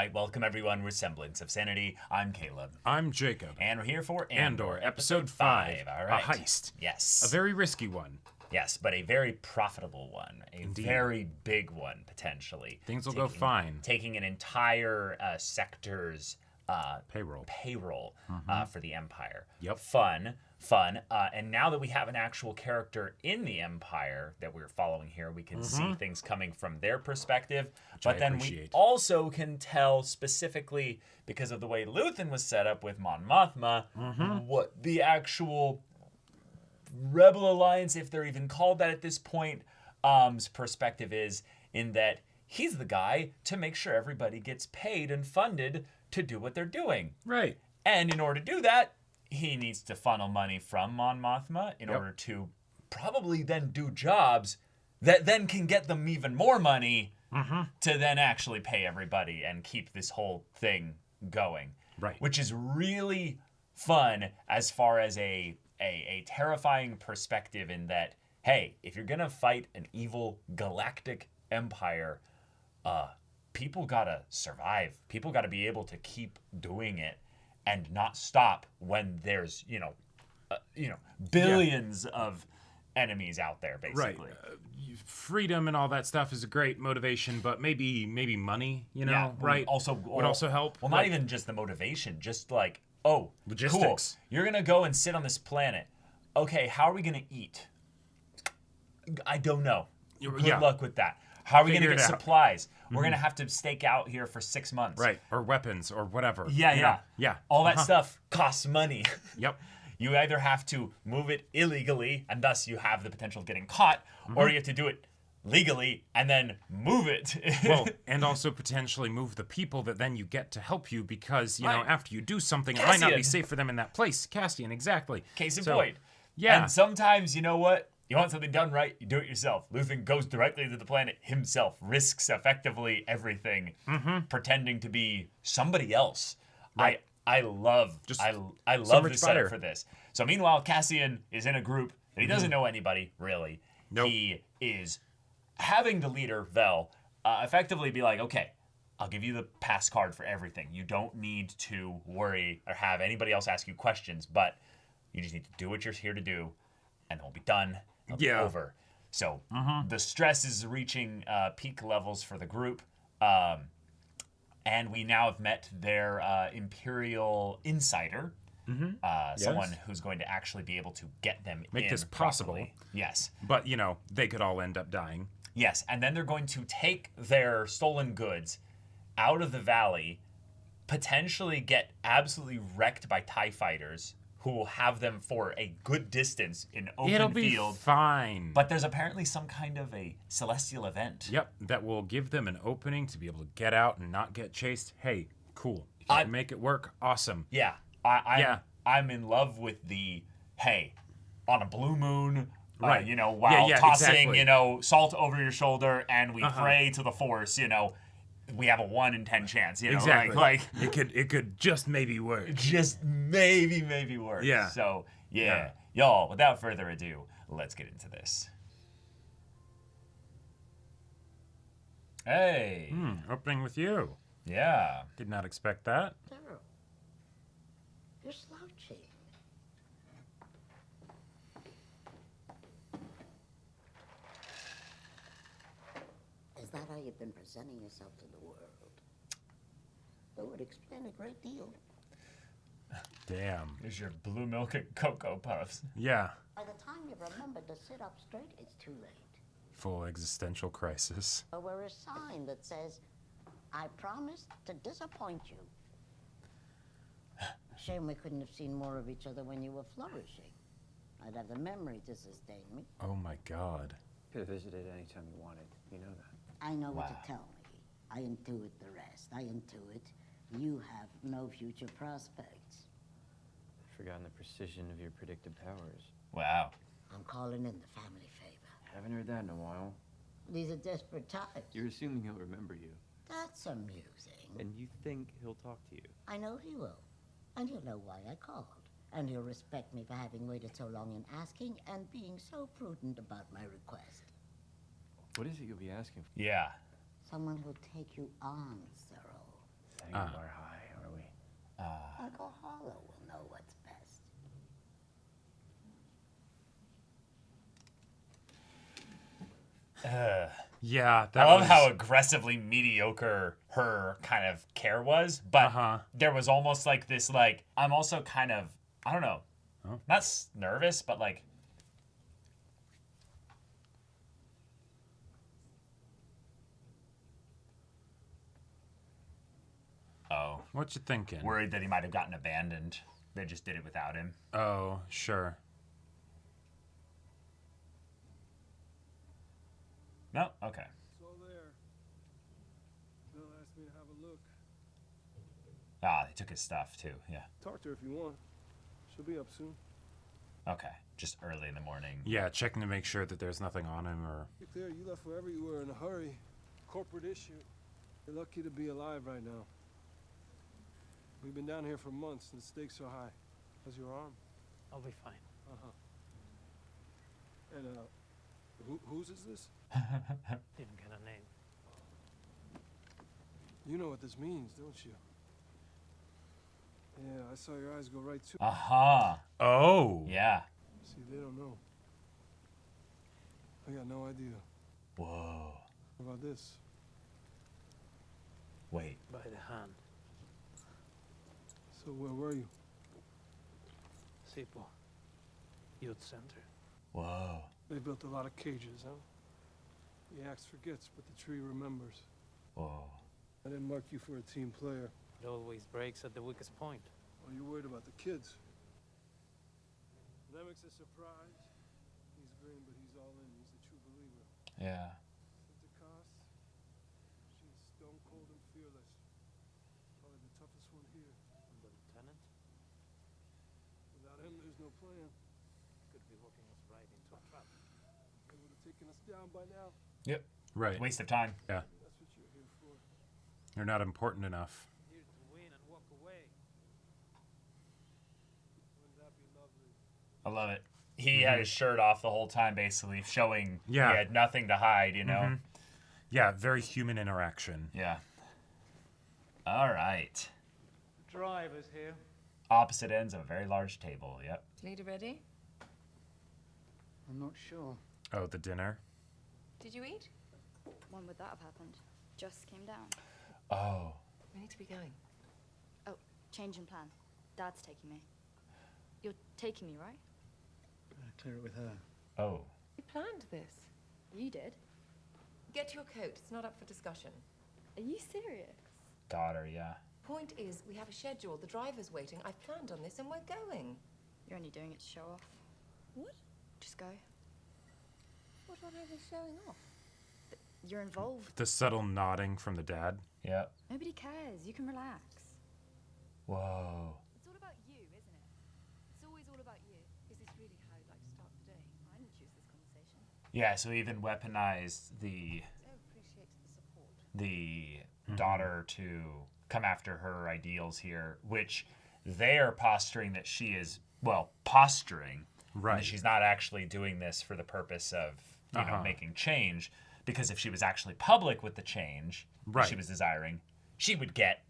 right, welcome everyone. We're Semblance of Sanity. I'm Caleb. I'm Jacob. And we're here for Andor, episode 5. All right. A heist. Yes. A very risky one. Yes, but a very profitable one. Indeed. Very big one, potentially. Things will go fine. Taking an entire sector's Payroll. For the Empire. Yep. Fun. And now that we have an actual character in the Empire that we're following here, we can see things coming from their perspective. But then we also can tell specifically, because of the way Luthen was set up with Mon Mothma, what the actual Rebel Alliance, if they're even called that at this point, perspective is, in that he's the guy to make sure everybody gets paid and funded to do what they're doing. Right. And in order to do that, he needs to funnel money from Mon Mothma in order to probably then do jobs that then can get them even more money to then actually pay everybody and keep this whole thing going. Right. Which is really fun as far as a terrifying perspective, in that, hey, if you're going to fight an evil galactic empire, people gotta survive. People gotta be able to keep doing it and not stop when there's, billions of enemies out there, basically. Right. Freedom and all that stuff is a great motivation, but maybe money, right? Would also help. Well, not even just the motivation, just like, logistics. Cool. You're gonna go and sit on this planet. Okay, how are we gonna eat? I don't know. Good luck with that. How are we going to get supplies? We're going to have to stake out here for 6 months. Right, or weapons, or whatever. Yeah. All that stuff costs money. Yep. You either have to move it illegally, and thus you have the potential of getting caught, or you have to do it legally and then move it. Well, and also potentially move the people that then you get to help you, because, after you do something, it might not be safe for them in that place. Cassian, exactly. Case in point. Yeah. And sometimes, you know what? You want something done right, you do it yourself. Luthen goes directly to the planet himself, risks effectively everything, pretending to be somebody else. Right. I love the setup for this. So meanwhile, Cassian is in a group that he doesn't know anybody, really. Nope. He is having the leader, Vel, effectively be like, okay, I'll give you the pass card for everything. You don't need to worry or have anybody else ask you questions, but you just need to do what you're here to do, and it will be done. Over. So the stress is reaching peak levels for the group, and we now have met their Imperial insider, someone who's going to actually be able to get them make this possible. Properly. Yes, but they could all end up dying. Yes, and then they're going to take their stolen goods out of the valley, potentially get absolutely wrecked by TIE fighters, who will have them for a good distance in open It'll field. Be fine. But there's apparently some kind of a celestial event. Yep, that will give them an opening to be able to get out and not get chased. Hey, cool. If you can make it work, awesome. Yeah. I'm in love with the, hey, on a blue moon, right. While tossing, exactly. Salt over your shoulder, and we pray to the Force, we have a 1 in 10 chance, exactly. like it could just maybe work. Just maybe work. Yeah. So y'all, without further ado, let's get into this. Hey. Opening with you. Yeah. Did not expect that. Daryl, you're slouching. Is that how you've been presenting yourself to the world? That would explain a great deal. Damn. There's your blue milk and Cocoa Puffs. Yeah. By the time you remember to sit up straight, it's too late. Full existential crisis. Or wear a sign that says, I promise to disappoint you. Shame we couldn't have seen more of each other when you were flourishing. I'd have the memory to sustain me. Oh my God. Could have visited anytime you wanted. You know that. I know what to tell me. I intuit the rest. I intuit you have no future prospects. I've forgotten the precision of your predictive powers. Wow. I'm calling in the family favor. Haven't heard that in a while. These are desperate times. You're assuming he'll remember you. That's amusing. And you think he'll talk to you. I know he will. And he'll know why I called. And he'll respect me for having waited so long in asking and being so prudent about my request. What is it you'll be asking for? Yeah. Someone who'll take you on, Cyril. you are high, are we? Uncle Hollow will know what's best. Yeah, I love how aggressively mediocre her kind of care was, but there was almost like this, like, I'm also kind of, I don't know, not nervous, but like, What you thinking? worried that he might have gotten abandoned. They just did it without him. Oh, sure. No? Okay. It's all there. Bill asked me to have a look. Ah, they took his stuff too. Yeah. Talk to her if you want. She'll be up soon. Okay. Just early in the morning. Yeah, checking to make sure that there's nothing on him or... Be clear, you left wherever you were in a hurry. Corporate issue. You're lucky to be alive right now. We've been down here for months and the stakes are high. How's your arm? I'll be fine. And whose is this? Didn't get a name. You know what this means, don't you? Yeah, I saw your eyes go right to. Aha. Oh. Yeah. See, they don't know. I got no idea. Whoa. What about this? Wait. By the hand. So where were you? Sipo. Youth Center. Whoa. They built a lot of cages, huh? The axe forgets, but the tree remembers. Whoa. I didn't mark you for a team player. It always breaks at the weakest point. Well, you're worried about the kids. Nemec's a surprise. He's green, but he's all in. He's a true believer. Yeah. At the cost, she's stone cold and fearless. Probably the toughest one here. And the lieutenant Without him, there's no plan. could be walking us right into a trap. They would have taken us down by now. Yep. Right. Waste of time. Yeah. That's what you're here for. You're not important enough. Here to win and walk away. Wouldn't that be lovely? I love it. He had his shirt off the whole time, basically, showing Yeah. he had nothing to hide, you know? Yeah, very human interaction. Yeah. All right. Driver's here. Opposite ends of a very large table. Yep. Leader ready? I'm not sure. Oh, the dinner? Did you eat? When would that have happened? Just came down. Oh. We need to be going. Oh, change in plan. Dad's taking me. You're taking me, right? Clear it with her. Oh. We planned this. You did? Get your coat. It's not up for discussion. Are you serious? Daughter, yeah. Point is, we have a schedule. The driver's waiting. I've planned on this and we're going. You're only doing it to show off. What? Just go. What am I showing off? You're involved. The subtle nodding from the dad. Yep. Nobody cares. You can relax. Whoa. It's all about you, isn't it? It's always all about you. Is this really how you'd like to start the day? I didn't choose this conversation. Yeah, so he even weaponized the So appreciate the support. daughter to come after her ideals here, which they are posturing that she is, well, posturing. Right. And she's not actually doing this for the purpose of, you know, making change. Because if she was actually public with the change that she was desiring, she would get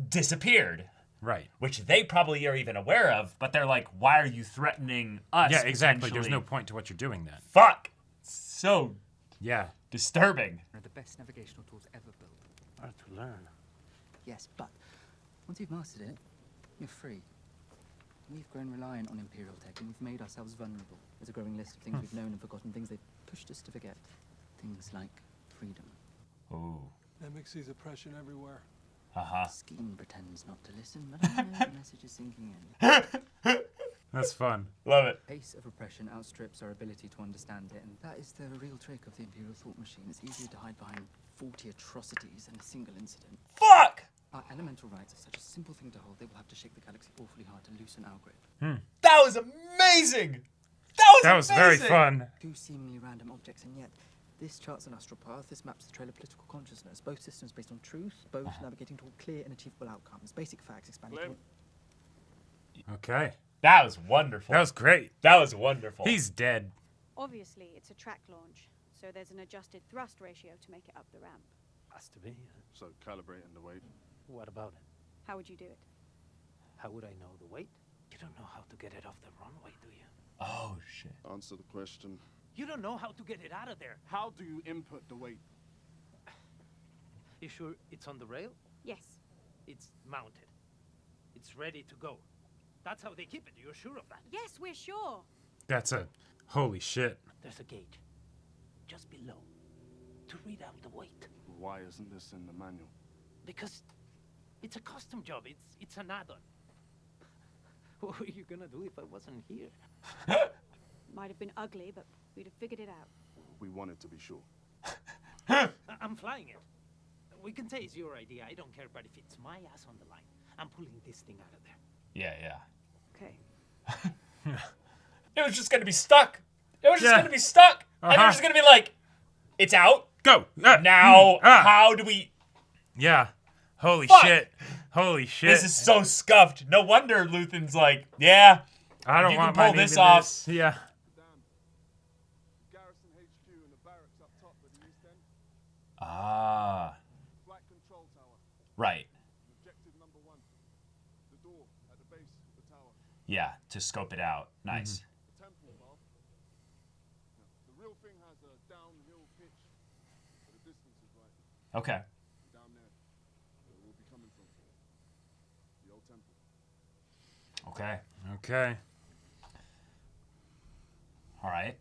disappeared. Right. Which they probably are even aware of, but they're like, why are you threatening us? Yeah, exactly. There's no potentially? point to what you're doing then. Fuck! So Yeah. disturbing. They're the best navigational tools ever built. Hard to learn. Yes, but once you've mastered it, you're free. We've grown reliant on Imperial tech, and we've made ourselves vulnerable. There's a growing list of things we've known and forgotten, things they've pushed us to forget. Things like freedom. Ooh. Nemec sees oppression everywhere. Scheme pretends not to listen, but I know the message is sinking in. That's fun. Love it. Pace of oppression outstrips our ability to understand it, and that is the real trick of the Imperial thought machine. It's easier to hide behind 40 atrocities than a single incident. Fuck! Our elemental rights are such a simple thing to hold, they will have to shake the galaxy awfully hard to loosen our grip. That was amazing! That was very fun. Two seemingly random objects, and yet this charts an astral path, this maps the trail of political consciousness, both systems based on truth, both navigating toward clear and achievable outcomes, basic facts expanding toward... Okay. That was wonderful. That was great. That was wonderful. He's dead. Obviously, it's a track launch, so there's an adjusted thrust ratio to make it up the ramp. Has to be. So calibrating the weight. What about it? How would you do it? How would I know the weight? You don't know how to get it off the runway, do you? Oh, shit. Answer the question. You don't know how to get it out of there. How do you input the weight? You sure it's on the rail? Yes. It's mounted. It's ready to go. That's how they keep it. You're sure of that? Yes, we're sure. That's a holy shit. There's a gauge just below to read out the weight. Why isn't this in the manual? Because it's a custom job. It's an add-on. What were you gonna do if I wasn't here? Might have been ugly, but we'd have figured it out. We wanted to be sure. I'm flying it. We can say it's your idea. I don't care, but if it's my ass on the line, I'm pulling this thing out of there. Yeah. Okay. It was just gonna be stuck. It was just gonna be stuck. And it was just gonna be like, it's out. Go. Now, how do we... Yeah. Holy Fuck. shit. Holy shit. This is so scuffed. No wonder Luthen's like, yeah, I don't you want can my pull name this in off. this. Yeah. Garrison HQ and the barracks up top at the east end. Ah, Flight control tower. right. Objective number 1. The door at the base of the tower. Yeah, to scope it out. Nice. The temple, Bob. Now, the real thing has a downhill pitch, but the distance is right. Okay. Down there, where we'll be coming from. The old temple. Okay. Okay. All right.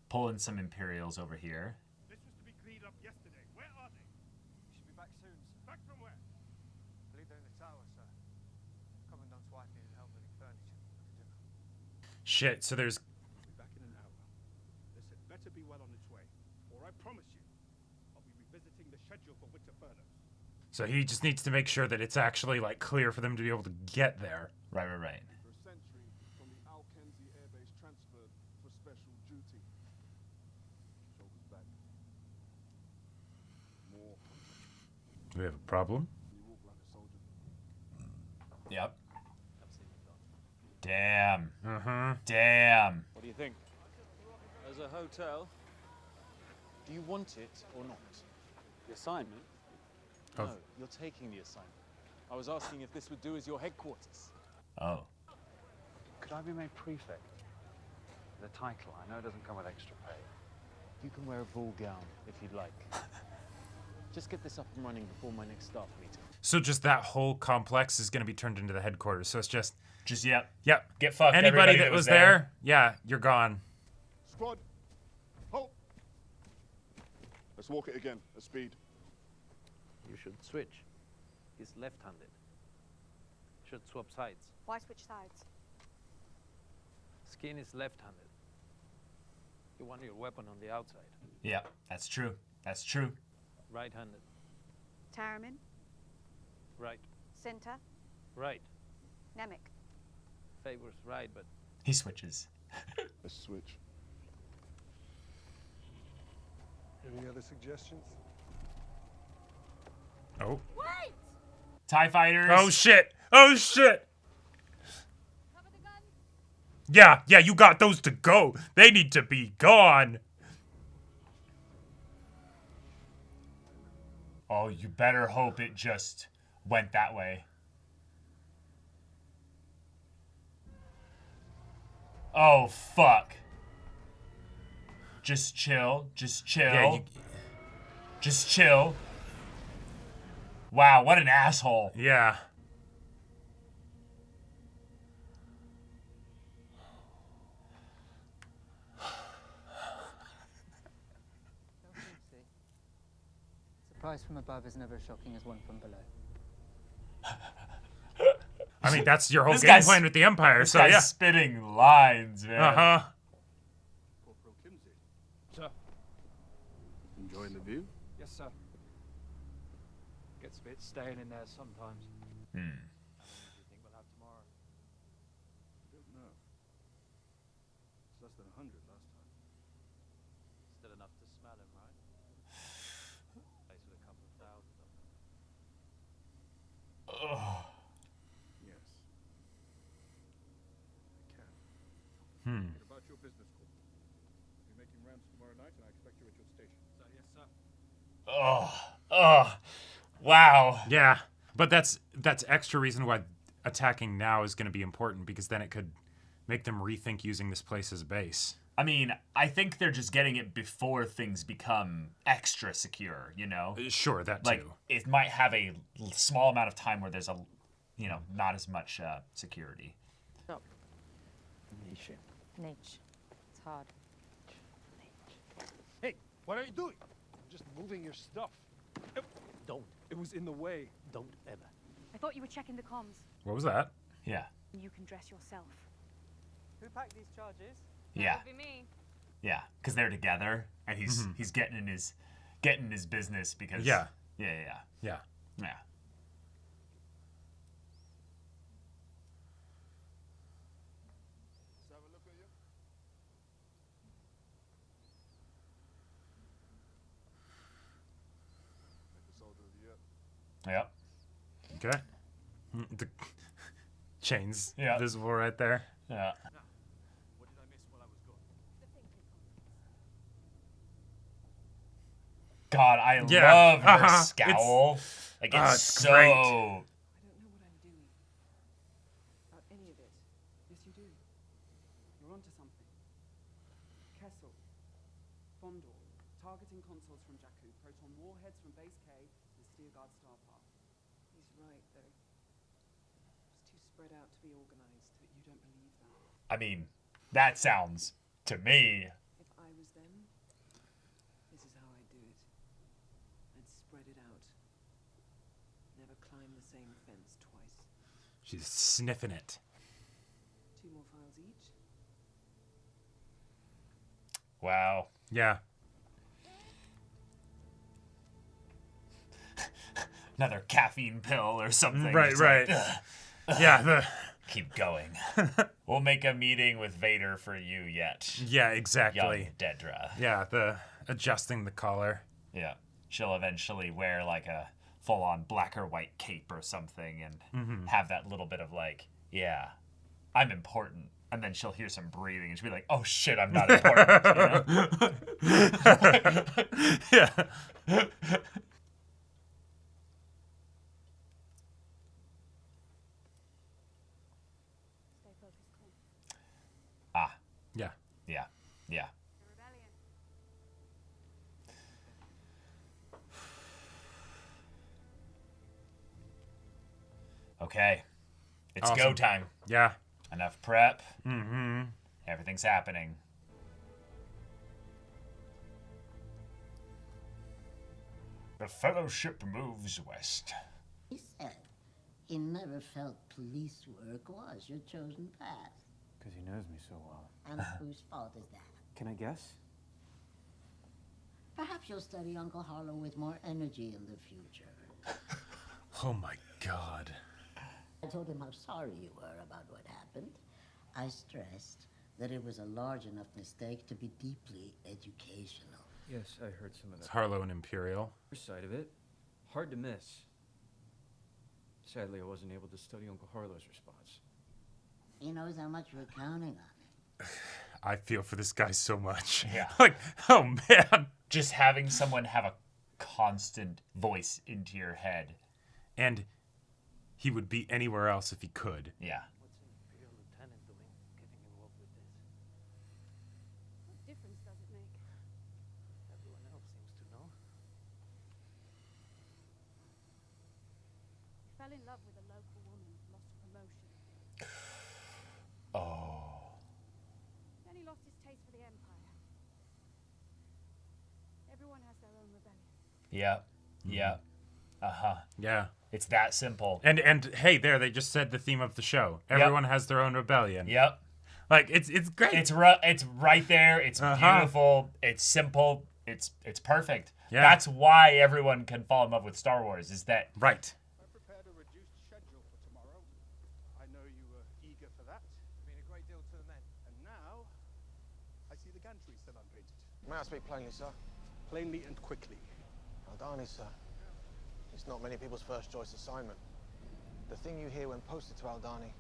Pulling some Imperials over here. This was to be cleared up yesterday. Where are they? Should be back soon, sir. Back from where? I believe they're in the tower, sir. Commandant's wife needed help moving furniture for dinner. Shit, so there's... I'll be back in an hour. This had better be well on its way, or I promise you, I'll be revisiting the schedule for winter furloughs. So he just needs to make sure that it's actually, like, clear for them to be able to get there. Right. For a century, from the Al-Kenzi Air Base transferred for special duty. Shoulders back. More. Do we have a problem? You walk like a soldier. Yep. I've seen it done. Damn. Uh-huh. Damn. What do you think? As a hotel, do you want it or not? The assignment? Oh. No, you're taking the assignment. I was asking if this would do as your headquarters. Oh. Could I be made prefect? The title, I know it doesn't come with extra pay. You can wear a ball gown if you'd like. Just get this up and running before my next staff meeting. So just that whole complex is going to be turned into the headquarters. So it's just... Yep. Get fucked. Anybody Everybody that that was was there, yeah, you're gone. Squad, halt! Let's walk it again, at speed. You should switch. He's left-handed. Should swap sides. Why switch sides? Skin is left-handed. You want your weapon on the outside. Yeah, that's true. That's true. Right-handed. Taramin, Right. Center, Right. Namek. Favors right, but He switches. Let's switch. Any other suggestions? Oh. Wait! TIE fighters. Oh, shit. Oh, shit. Yeah, you got those to go. They need to be gone. Oh, you better hope it just went that way. Oh, fuck. Just chill. Just chill. Yeah, Just chill. Wow, what an asshole. Yeah. Surprise from above is never as shocking as one from below. I mean, that's your whole This game guy's- plan with the Empire, This so guy's yeah. spitting lines, man. Uh-huh. Corporal Kimsey. Sir. Enjoying the view? Yes, sir. Gets a bit staying in there sometimes. Hmm. How many do you think we'll have tomorrow? Don't know. It's less than 100 last time. Still enough to smell him, right? Place with a couple of thousand of them. Ugh. Yes. I can. What about your business, Corporal? You're making rounds tomorrow night, and I expect you at your station. Sir, yes, sir. Oh. Wow. Yeah. But that's extra reason why attacking now is going to be important, because then it could make them rethink using this place as a base. I mean, I think they're just getting it before things become extra secure, you know? Sure, that like, too. It might have a small amount of time where there's not as much security. Stop. Niche. It's hard. Hey, what are you doing? I'm just moving your stuff. Don't. It was in the way. Don't ever. I thought you were checking the comms. What was that? Yeah. You can dress yourself. Who packed these charges? Yeah. That would be me. Yeah, because they're together, and he's getting in his business because Yeah. Yeah. Yeah. Yeah. Let's have a look at you. Make a soldier of the year. Yep. Okay. The chains Yeah. visible right there. Yeah. What did I miss while I was gone? God, I Yeah. love her Uh-huh. scowl. It's it's so. great. I don't know what I'm doing. About any of it. Yes, you do. You're onto something. Kessel. Fondor. Targeting consoles from Jakku. Proton warheads from Base K and Steerguard Star Path. He's right, though. It's too spread out to be organized, but you don't believe that. I mean, that sounds to me. If I was them, this is how I'd do it. I'd spread it out. Never climb the same fence twice. She's sniffing it. 2 more files each. Wow. Yeah. Another caffeine pill or something. Right, It's right. Like, Yeah. Keep going. We'll make a meeting with Vader for you yet. Yeah, exactly. Young Dedra. Yeah, the adjusting the collar. Yeah. She'll eventually wear like a full-on black or white cape or something and have that little bit of like, yeah, I'm important. And then she'll hear some breathing and she'll be like, oh shit, I'm not important. Yeah. Stay focused, Clint. Ah. Yeah. Yeah. Yeah. The rebellion. Okay. It's Awesome. go time. Yeah. Enough prep. Mm-hmm. Everything's happening. The Fellowship moves west. He said he never felt police work was your chosen path. Because he knows me so well. And whose fault is that? Can I guess? Perhaps you'll study Uncle Harlow with more energy in the future. Oh my God. I told him how sorry you were about what happened. I stressed that it was a large enough mistake to be deeply educational. Yes, I heard some of It's that. Harlow and Imperial. Side of it. Hard to miss. Sadly, I wasn't able to study Uncle Harlow's response. He knows how much we're counting on him. I feel for this guy so much. Yeah. Like, oh man. Just having someone have a constant voice into your head. And he would be anywhere else if he could. Yeah. What's an Imperial lieutenant doing, getting involved with this? What difference does it make? Everyone else seems to know. He fell in love with a local woman, lost a promotion. Oh. Then he lost his taste for the Empire. Everyone has their own rebellion. Yeah. Yeah. Uh-huh. Yeah. It's that simple. And hey, there they just said the theme of the show. Everyone has their own rebellion. Yep. Like it's great. It's right there. It's beautiful. It's simple. It's perfect. Yeah. That's why everyone can fall in love with Star Wars. Is that right? I prepared a reduced schedule for tomorrow. I know you were eager for that. Mean a great deal to the men. And now, I see the gantry still unpainted. May I speak plainly, sir? Plainly and quickly. Aldhani, sir. It's not many people's first choice assignment. The thing you hear when posted to Aldhani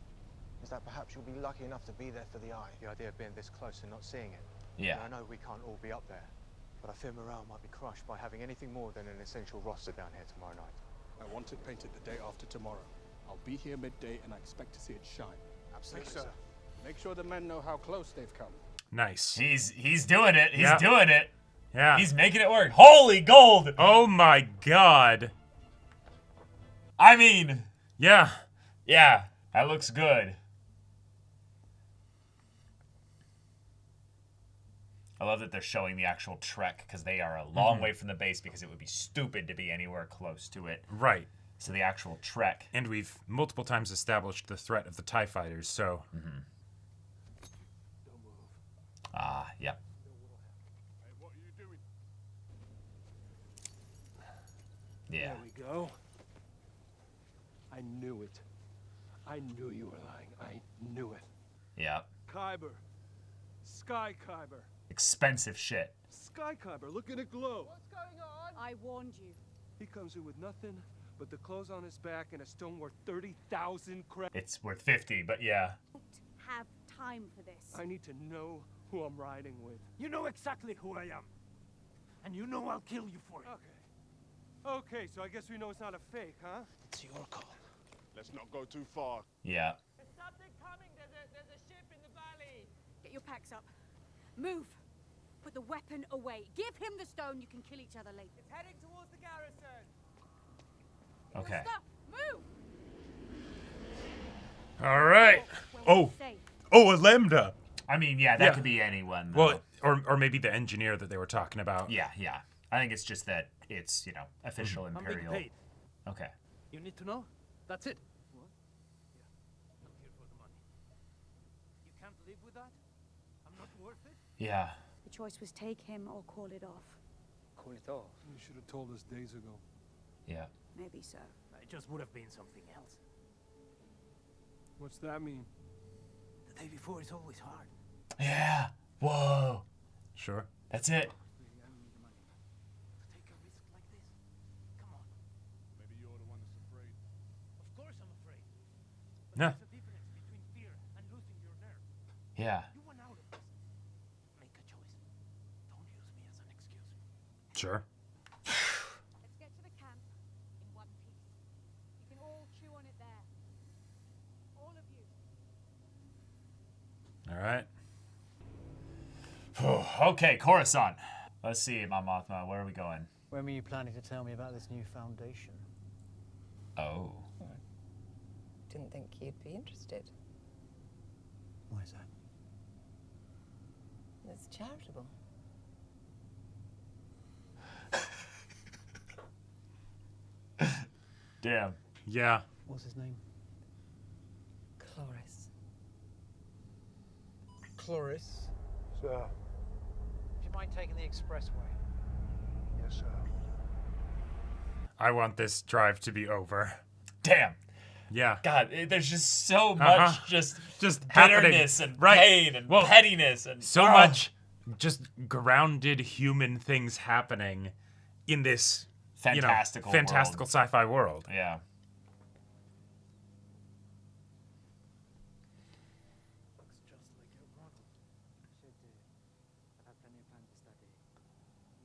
is that perhaps you'll be lucky enough to be there for the eye. The idea of being this close and not seeing it. Yeah. And I know we can't all be up there, but I fear morale might be crushed by having anything more than an essential roster down here tomorrow night. I want it painted the day after tomorrow. I'll be here midday, and I expect to see it shine. Absolutely, sir. Make sure the men know how close they've come. Nice. He's doing it. He's Yeah. doing it. Yeah. He's making it work. Holy gold! Oh my god. I mean, yeah. Yeah, that looks good. I love that they're showing the actual trek because they are a long way from the base because it would be stupid to be anywhere close to it. Right. So the actual trek. And we've multiple times established the threat of the TIE fighters, so... Yep. Hey, what are you doing? Yeah. There we go. I knew it. I knew you were lying. I knew it. Yeah. Kyber. Sky Kyber. Expensive shit. Sky Kyber, look at it glow. What's going on? I warned you. He comes in with nothing but the clothes on his back and a stone worth 30,000 credits. It's worth 50, but yeah. Have time for this. I need to know who I'm riding with. You know exactly who I am. And you know I'll kill you for it. Okay, so I guess we know it's not a fake, huh? It's your call. Let's not go too far. Yeah. There's something coming. There's a ship in the valley. Get your packs up. Move. Put the weapon away. Give him the stone. You can kill each other later. It's heading towards the garrison. Okay. Stop. Move. All right. Oh. Oh, a lambda. I mean, yeah, that could be anyone. Though. Well, or maybe the engineer that they were talking about. Yeah. I think it's just that it's, official Imperial. I'm being paid. Okay. You need to know? That's it. What? Yeah. I'm here for the money. You can't live with that? I'm not worth it? Yeah. The choice was take him or call it off. Call it off. You should have told us days ago. Yeah. Maybe so. It just would have been something else. What's that mean? The day before is always hard. Yeah. Whoa. Sure. That's it. To take a risk like this? Come on. Maybe you're the one that's afraid. Of course I'm afraid. But Yeah. there's a difference between fear and losing your nerve. Yeah. You want out of this. Make a choice. Don't use me as an excuse. Sure. Let's get to the camp in one piece. You can all chew on it there. All of you. All right. Okay, Coruscant. Let's see, Mon Mothma, where are we going? When were you planning to tell me about this new foundation? Oh. Didn't think you'd be interested. Why is that? It's charitable. Damn. Yeah. What's his name? Cloris. Cloris. Sir. Would you mind taking the expressway? Yes, sir. I want this drive to be over. Damn. Yeah. God, there's just so much just bitterness bitterness and pain and pettiness and so much just grounded human things happening in this fantastical sci-fi world. Yeah. Looks just like your model. Should do. I've had plenty of time to study.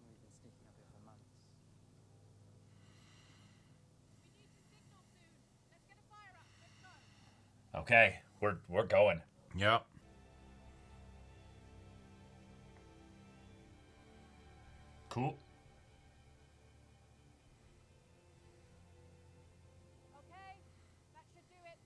We've been sneaking up here for months. Okay, we're going. Yep. Cool. Okay, that should do it.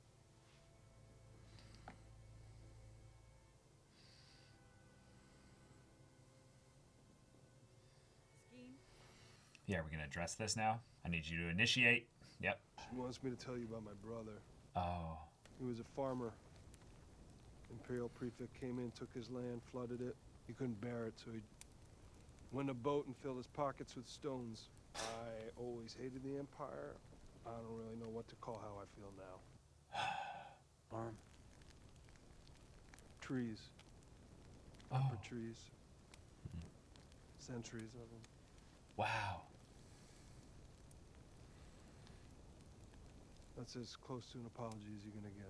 Scheme. Yeah, we're gonna address this now. I need you to initiate. Yep. She wants me to tell you about my brother. Oh. He was a farmer. Imperial prefect came in, took his land, flooded it. He couldn't bear it, so he went a boat and filled his pockets with stones. I always hated the Empire. I don't really know what to call how I feel now. Farm. Trees. Pepper trees. Centuries of them. Wow. That's as close to an apology as you're gonna get.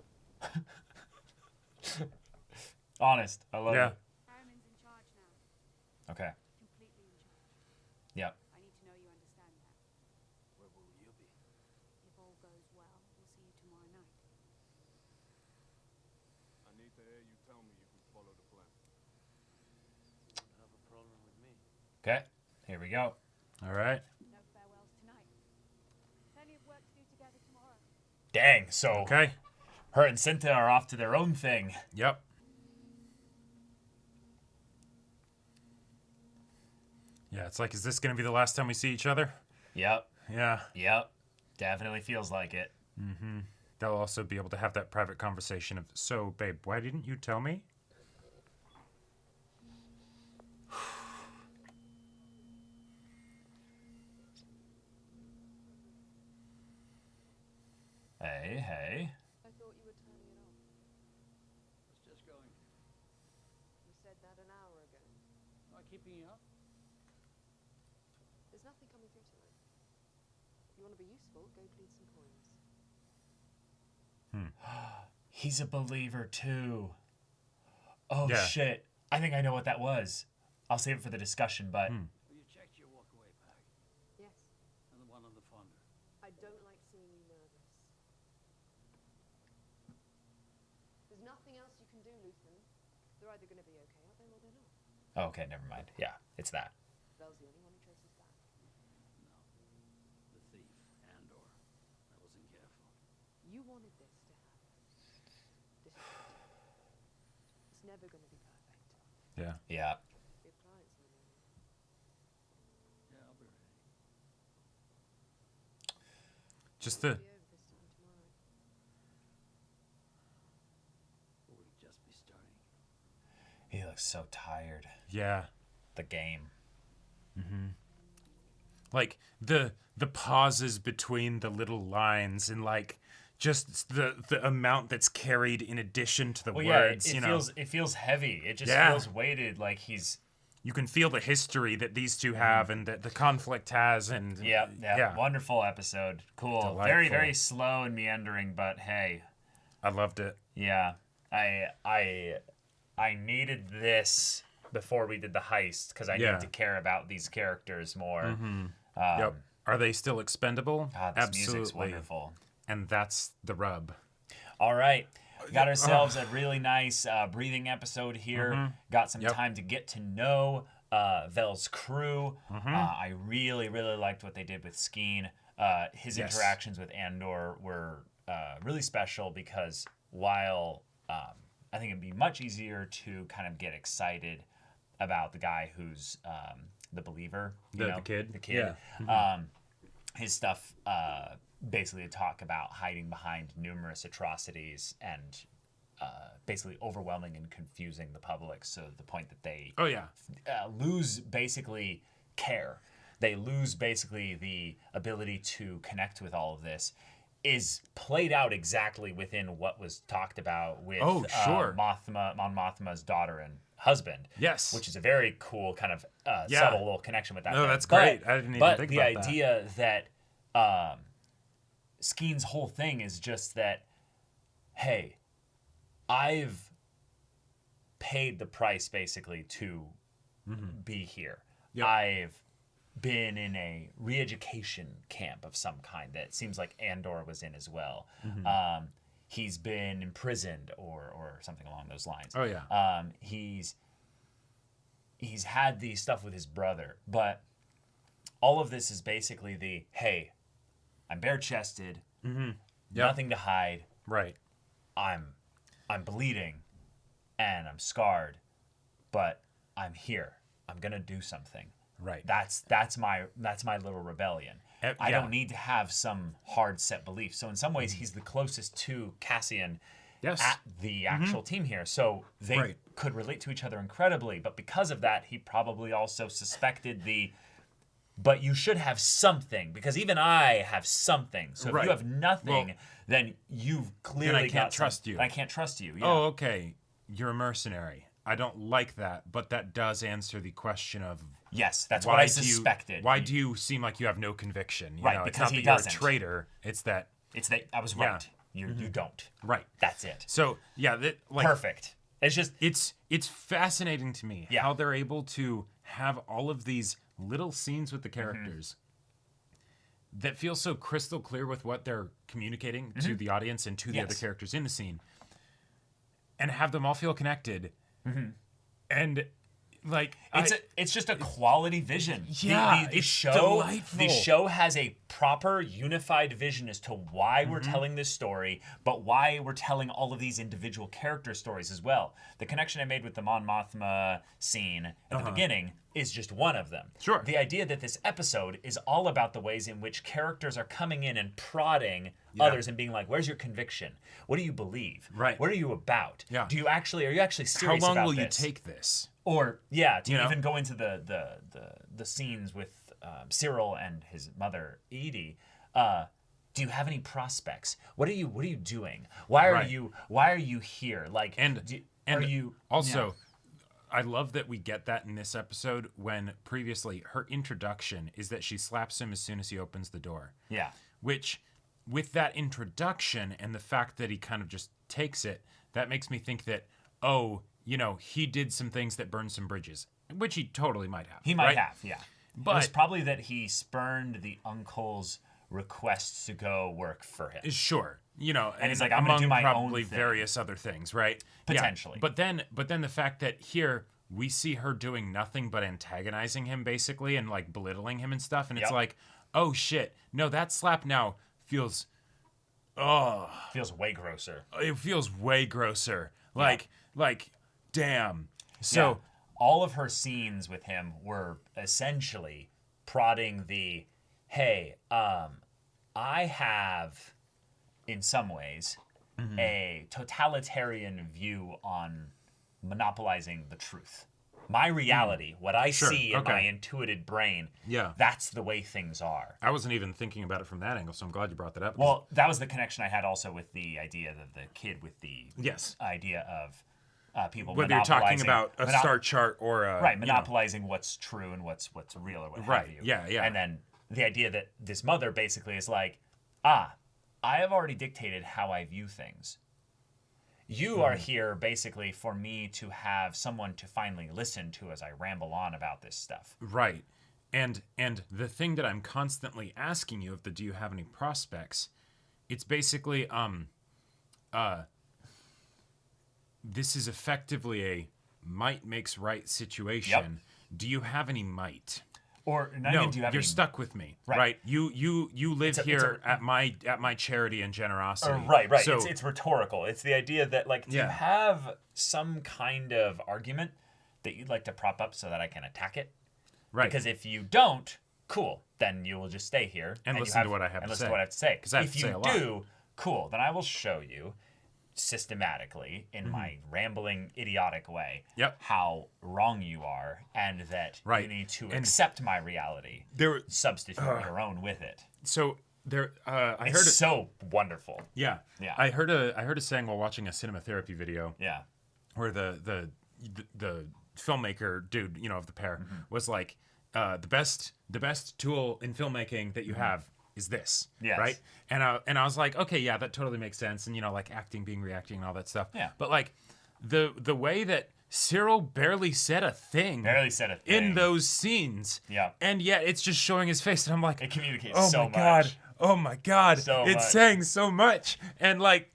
Honest. I love it. Harriman's in charge now. Okay. Completely in charge. Yep. I need to know you understand that. Where will you be? to hear you tell me you can follow the plan. Don't have a problem with me. Okay, here we go. All right. No farewells tonight. Plenty of work to do together tomorrow. Dang, so Okay. her and Cinta are off to their own thing. Yep. Yeah, it's like, is this going to be the last time we see each other? Yep. Yeah. Yep. Definitely feels like it. Mm-hmm. They'll also be able to have that private conversation of, so, babe, why didn't you tell me? Hey. I thought you were turning it off. I was just going to. You said that an hour ago. Am I keeping you up? There's nothing coming through tonight. If you want to be useful, go bleed some coins. He's a believer too. Oh Yeah. shit. I think I know what that was. I'll save it for the discussion, but Well, you checked your walk-away bag. Yes. And the one on the fonder. I don't like seeing you nervous. There's nothing else you can do, Luthen. They're either going to be okay out there or they're not. okay, never mind. Yeah, it's that. Vel's the only one who traces back. No. The thief, Andor. I wasn't careful. You wanted this to happen. This is it's never going to be perfect. Yeah. Yeah. We have clients in the morning. Yeah, I'll be ready. Just the... Be over this time tomorrow. Or we'll just be starting. He looks so tired. Yeah. The game. Mm-hmm. Like, the pauses between the little lines and, like, just the amount that's carried in addition to the words, it you know. it feels heavy. It just Yeah. feels weighted, like he's... You can feel the history that these two have and that the conflict has, and... Yeah. Wonderful episode. Cool. Delightful. Very, very slow and meandering, but hey. I loved it. Yeah. I needed this before we did the heist, because I need to care about these characters more. Mm-hmm. Yep. Are they still expendable? This music's wonderful. And that's the rub. All right. Got ourselves a really nice breathing episode here. Got some time to get to know Vel's crew. I really, really liked what they did with Skeen. His interactions with Andor were really special because while I think it'd be much easier to kind of get excited about the guy who's the believer, The kid? The kid. Yeah. His stuff basically talk about hiding behind numerous atrocities and basically overwhelming and confusing the public, so the point that they lose basically care. They lose basically the ability to connect with all of this is played out exactly within what was talked about with Mon Mothma's daughter and husband. Yes. Which is a very cool kind of subtle little connection with that. No, that's great. I didn't even think about that. But the idea that Skeen's whole thing is just that, hey, I've paid the price basically to be here. Yep. I've been in a re-education camp of some kind that seems like Andor was in as well. He's been imprisoned or something along those lines. Oh, yeah. He's had the stuff with his brother, but all of this is basically the, hey, I'm bare-chested, nothing to hide. Right. I'm bleeding, and I'm scarred, but I'm here. I'm gonna do something. Right. That's my little rebellion. I don't need to have some hard set belief. So in some ways, he's the closest to Cassian at the actual team here. So they could relate to each other incredibly. But because of that, he probably also suspected but you should have something, because even I have something. So if you have nothing, then you've clearly then I can't trust you. I can't trust you. Yeah. Oh, okay. You're a mercenary. I don't like that, but that does answer the question of... Yes, that's what I suspected. Why do you seem like you have no conviction? You right, know, because it's not that you're a traitor. It's that I was right. You don't. Right. That's it. So yeah, perfect. It's just it's fascinating to me how they're able to have all of these little scenes with the characters that feel so crystal clear with what they're communicating to the audience and to the other characters in the scene. and have them all feel connected. And like it's just a quality vision. Yeah, the it's show delightful. The show has a proper unified vision as to why we're telling this story, but why we're telling all of these individual character stories as well. The connection I made with the Mon Mothma scene at the beginning is just one of them. Sure. The idea that this episode is all about the ways in which characters are coming in and prodding others and being like, "Where's your conviction? What do you believe? Right. What are you about? Yeah. Are you actually serious about this? How long will you take this? Or to You know? even go into the scenes with Cyril and his mother Edie. Do you have any prospects? What are you doing? Why are you here? Like, also, I love that we get that in this episode when previously her introduction is that she slaps him as soon as he opens the door. Yeah. Which, with that introduction and the fact that he kind of just takes it, that makes me think that, he did some things that burned some bridges, which he totally might have. He might right? have, yeah. But it was probably that he spurned the uncle's request to go work for him. Sure. And he's like, I'm going to do my probably own thing. various other things, right? Potentially. Yeah. But then the fact that here we see her doing nothing but antagonizing him basically and like belittling him and stuff, and it's like, oh shit, no, that slap now feels way grosser. It feels way grosser. Like damn. So all of her scenes with him were essentially prodding the, hey, I have, in some ways, a totalitarian view on monopolizing the truth. My reality, what I see in my intuited brain, that's the way things are. I wasn't even thinking about it from that angle, so I'm glad you brought that up. Well, that was the connection I had also with the idea that the kid with the idea of people whether you're talking about a star chart or monopolizing what's true and what's real or what have you. Yeah. And then the idea that this mother basically is like, I have already dictated how I view things. You are here basically for me to have someone to finally listen to as I ramble on about this stuff. Right. And the thing that I'm constantly asking you of the do you have any prospects, it's basically this is effectively a might makes right situation. Yep. Do you have any might? Or no, do you have you're any... stuck with me, right? You live here at my charity and generosity. Right. So, it's rhetorical. It's the idea that do you have some kind of argument that you'd like to prop up so that I can attack it? Right. Because if you don't, cool, then you will just stay here and listen to what I have to say. Because if you do, cool, then I will show you systematically in my rambling idiotic way how wrong you are and that you need to accept my reality, substitute your own with it. So there I heard it's so wonderful. Yeah I heard a saying while watching a cinema therapy video where the filmmaker dude of the pair was like the best tool in filmmaking that you have is this, right? And I was like, okay, yeah, that totally makes sense. And like acting being reacting and all that stuff. Yeah. But like the way that Cyril barely said a thing in those scenes. Yeah. And yet it's just showing his face, and I'm like, it communicates oh my god, it's saying so much. And like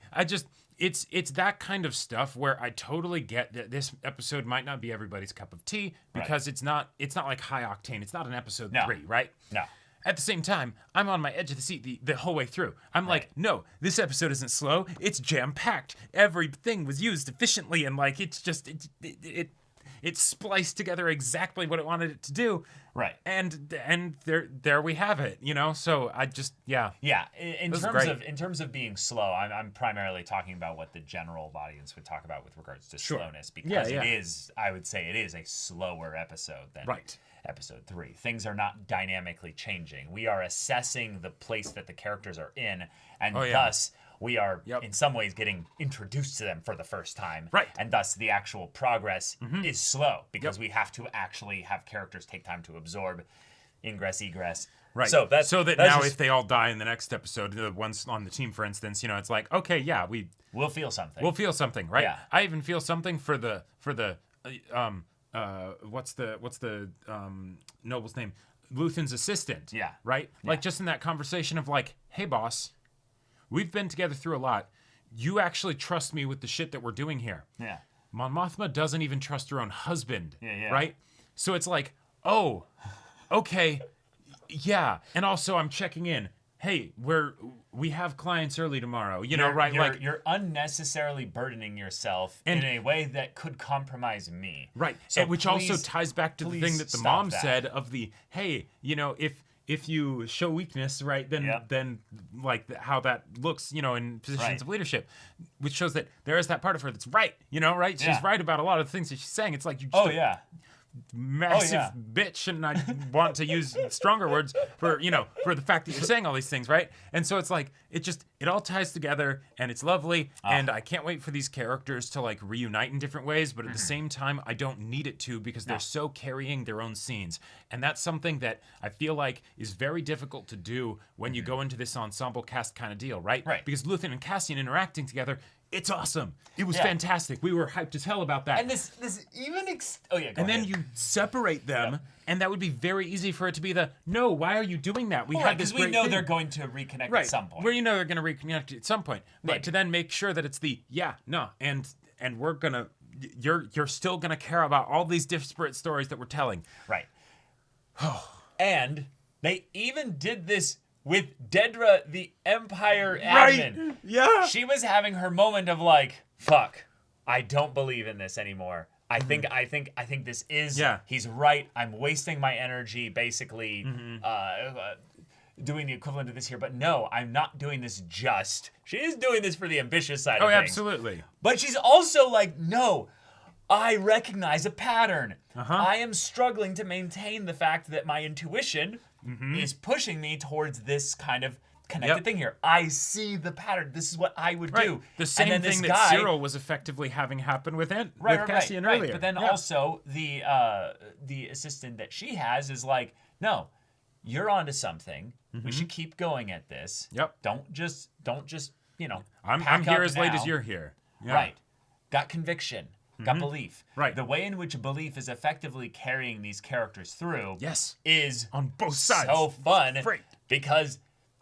it's that kind of stuff where I totally get that this episode might not be everybody's cup of tea because it's not like high octane. It's not an episode 3, right? No. At the same time, I'm on my edge of the seat the whole way through. I'm like, no, this episode isn't slow. It's jam-packed. Everything was used efficiently, and like it's just it spliced together exactly what it wanted it to do. Right. And there we have it. So I just Yeah. In terms of being slow, I'm primarily talking about what the general audience would talk about with regards to slowness, because it is, I would say, it is a slower episode than episode 3. Things are not dynamically changing. We are assessing the place that the characters are in, and thus we are in some ways getting introduced to them for the first time. Right. And thus the actual progress is slow because we have to actually have characters take time to absorb ingress, egress. Right. So that now if they all die in the next episode, the ones on the team, for instance, it's like, okay, yeah, we'll feel something. We'll feel something, right? Yeah. I even feel something for the what's the noble's name? Luthen's assistant. Yeah. Right? Like just in that conversation of like, hey boss, we've been together through a lot. you actually trust me with the shit that we're doing here. Yeah. Mon Mothma doesn't even trust her own husband. Yeah. Right? So it's like, oh, okay, yeah. And also I'm checking in. Hey, we have clients early tomorrow. You know, right? You're unnecessarily burdening yourself in a way that could compromise me. Right. So which also ties back to the thing that the mom said of the, hey, you know, if you show weakness, right, then like how that looks, you know, in positions of leadership, which shows that there is that part of her that's right, you know, right? She's right about a lot of the things that she's saying. It's like you just massive bitch, and I want to use stronger words for, you know, for the fact that you're saying all these things, right? And so it's like it all ties together, and it's lovely, and I can't wait for these characters to like reunite in different ways, but at the same time I don't need it to, because they're so carrying their own scenes. And that's something that I feel like is very difficult to do when you go into this ensemble cast kind of deal, right? Because Luthen and Cassian interacting together, it's awesome. It was fantastic. We were hyped as hell about that. And this even then you separate them, and that would be very easy for it to be no, why are you doing that? We had this great we know thing. they're going to reconnect at some point. Where you know they're going to reconnect at some point. But to then make sure that it's and we're going to you're still going to care about all these disparate stories that we're telling. Right. And they even did this with Dedra, the Empire admin. Yeah. She was having her moment of like, fuck, I don't believe in this anymore. I think this is, he's right. I'm wasting my energy basically doing the equivalent of this here. But no, I'm not doing this just. She is doing this for the ambitious side of things. Absolutely. But she's also like, no, I recognize a pattern. I am struggling to maintain the fact that my intuition is pushing me towards this kind of connected thing here. I see the pattern. This is what I would do. The same thing that Cyril was effectively having happen with Cassian earlier. But then also the assistant that she has is like, no, you're onto something. We should keep going at this. Don't just you know. I'm here as late as you're here. Right. Got conviction. Got belief. Right. The way in which belief is effectively carrying these characters through is on both sides. So fun because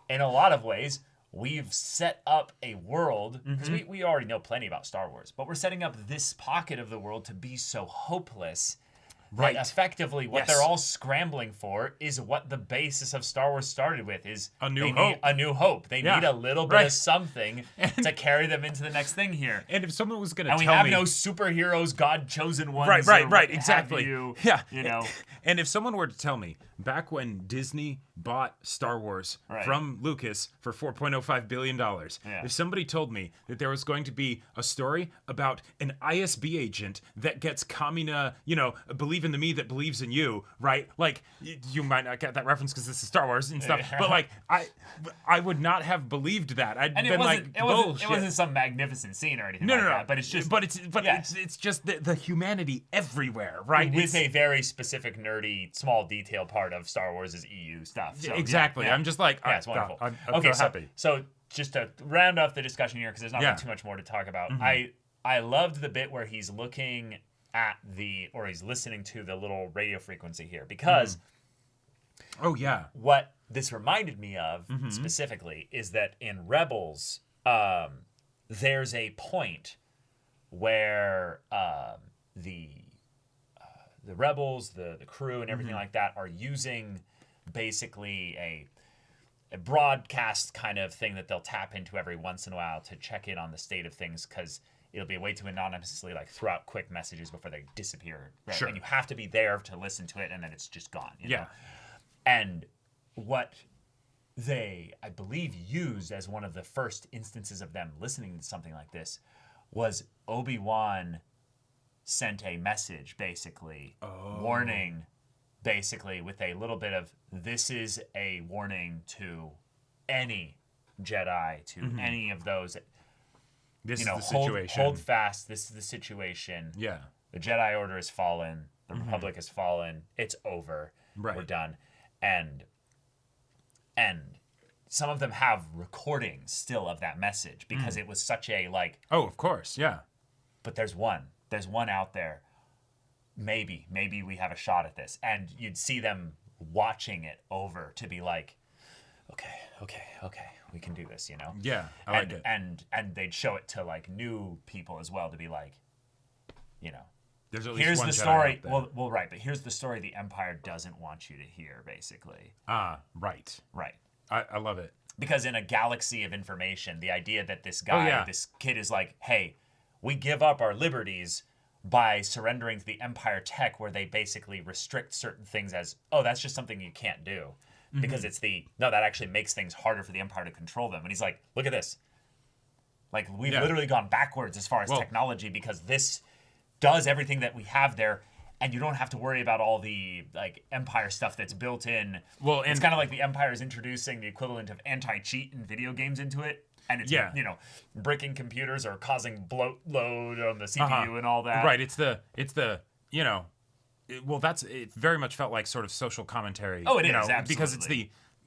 in a lot of ways we've set up a world, because we already know plenty about Star Wars, but we're setting up this pocket of the world to be so hopeless. Right. Effectively, what they're all scrambling for is what the basis of Star Wars started with: is a new hope. A new hope. They need a little bit of something to carry them into the next thing here. And if someone was going to tell me, and we have no superheroes, God chosen ones. Right. Exactly. You know. And if someone were to tell me back when Disney bought Star Wars from Lucas for $4.05 billion, if somebody told me that there was going to be a story about an ISB agent that gets Kamina, you know, believe in the me that believes in you, right? Like, you might not get that reference because this is Star Wars and stuff, but like, I would not have believed that. I'd been like, bullshit. It wasn't some magnificent scene or anything that, but it's just, it's just the humanity everywhere, right? With a very specific nerdy, small detail part of Star Wars' EU stuff. So, exactly. I'm just like, it's wonderful. I'm okay, so happy. So just to round off the discussion here, because there's not really too much more to talk about. I loved the bit where he's looking at he's listening to the little radio frequency here, because what this reminded me of specifically is that in Rebels, there's a point where the rebels, the crew, and everything like that are using basically a broadcast kind of thing that they'll tap into every once in a while to check in on the state of things, because it'll be a way to anonymously like throw out quick messages before they disappear. Right? Sure. And you have to be there to listen to it, and then it's just gone. You know? And what they, I believe, used as one of the first instances of them listening to something like this was Obi-Wan sent a message, basically, warning, basically, with a little bit of, this is a warning to any Jedi, to any of those. This is the situation. Hold fast. This is the situation. Yeah. The Jedi Order has fallen. The Republic has fallen. It's over. Right. We're done. And some of them have recordings still of that message, because it was such a like. Oh, of course, yeah. But there's one out there. Maybe we have a shot at this, and you'd see them watching it over to be like, okay. we can do this, you know? Yeah, I like it. And they'd show it to like new people as well to be like, you know, there's at least here's one the Jedi story. out there. Well, right, but here's the story the Empire doesn't want you to hear, basically. Right. Right. I love it. Because in a galaxy of information, the idea that this guy, this kid is like, hey, we give up our liberties by surrendering to the Empire tech where they basically restrict certain things as, oh, that's just something you can't do. Because it's no, that actually makes things harder for the Empire to control them. And he's like, look at this. Like, we've literally gone backwards as far as technology because this does everything that we have there. And you don't have to worry about all the like Empire stuff that's built in. Well, and it's kind of like the Empire is introducing the equivalent of anti-cheat in video games into it. And it's, you know, bricking computers or causing bloat load on the CPU and all that. Right. It's the you know, it very much felt like sort of social commentary. Oh, it is, absolutely. Because it's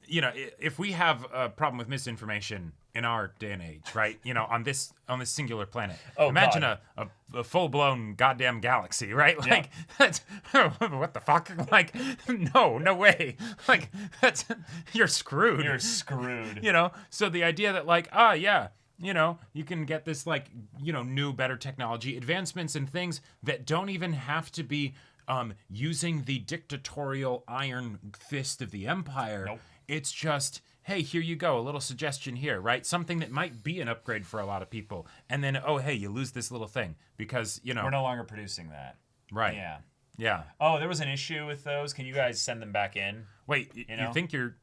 you know, if we have a problem with misinformation in our day and age, right? You know, on this singular planet, imagine a full blown goddamn galaxy, right? Like that's what the fuck? Like no way. Like that's you're screwed. You're screwed. You know. So the idea that like you know, you can get this like you know new better technology advancements and things that don't even have to be using the dictatorial iron fist of the Empire. Nope. It's just, hey, here you go, a little suggestion here, right? Something that might be an upgrade for a lot of people. And then, oh, hey, you lose this little thing because, you know. We're no longer producing that. Right. Yeah. Yeah. Oh, there was an issue with those. Can you guys send them back in? Wait, you think you're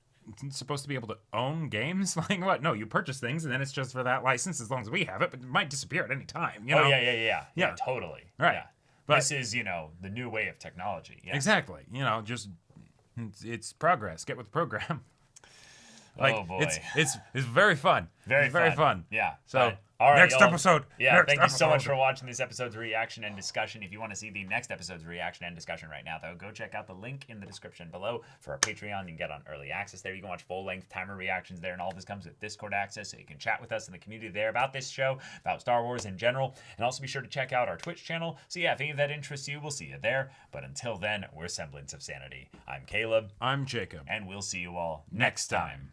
supposed to be able to own games? Like what? No, you purchase things and then it's just for that license as long as we have it, but it might disappear at any time. You know? Oh, yeah, totally. Right. Yeah. But this is, you know, the new way of technology. Yeah. Exactly. You know, just it's progress. Get with the program. Like, oh boy, it's very fun. Very fun. Yeah. So all right, next episode. Yeah. Thank you so much for watching this episode's reaction and discussion. If you want to see the next episode's reaction and discussion right now, though, go check out the link in the description below for our Patreon. You can get on early access there. You can watch full-length timer reactions there, and all this comes with Discord access, so you can chat with us in the community there about this show, about Star Wars in general, and also be sure to check out our Twitch channel. So yeah, if any of that interests you, we'll see you there. But until then, we're Semblance of Sanity. I'm Caleb. I'm Jacob. And we'll see you all next time.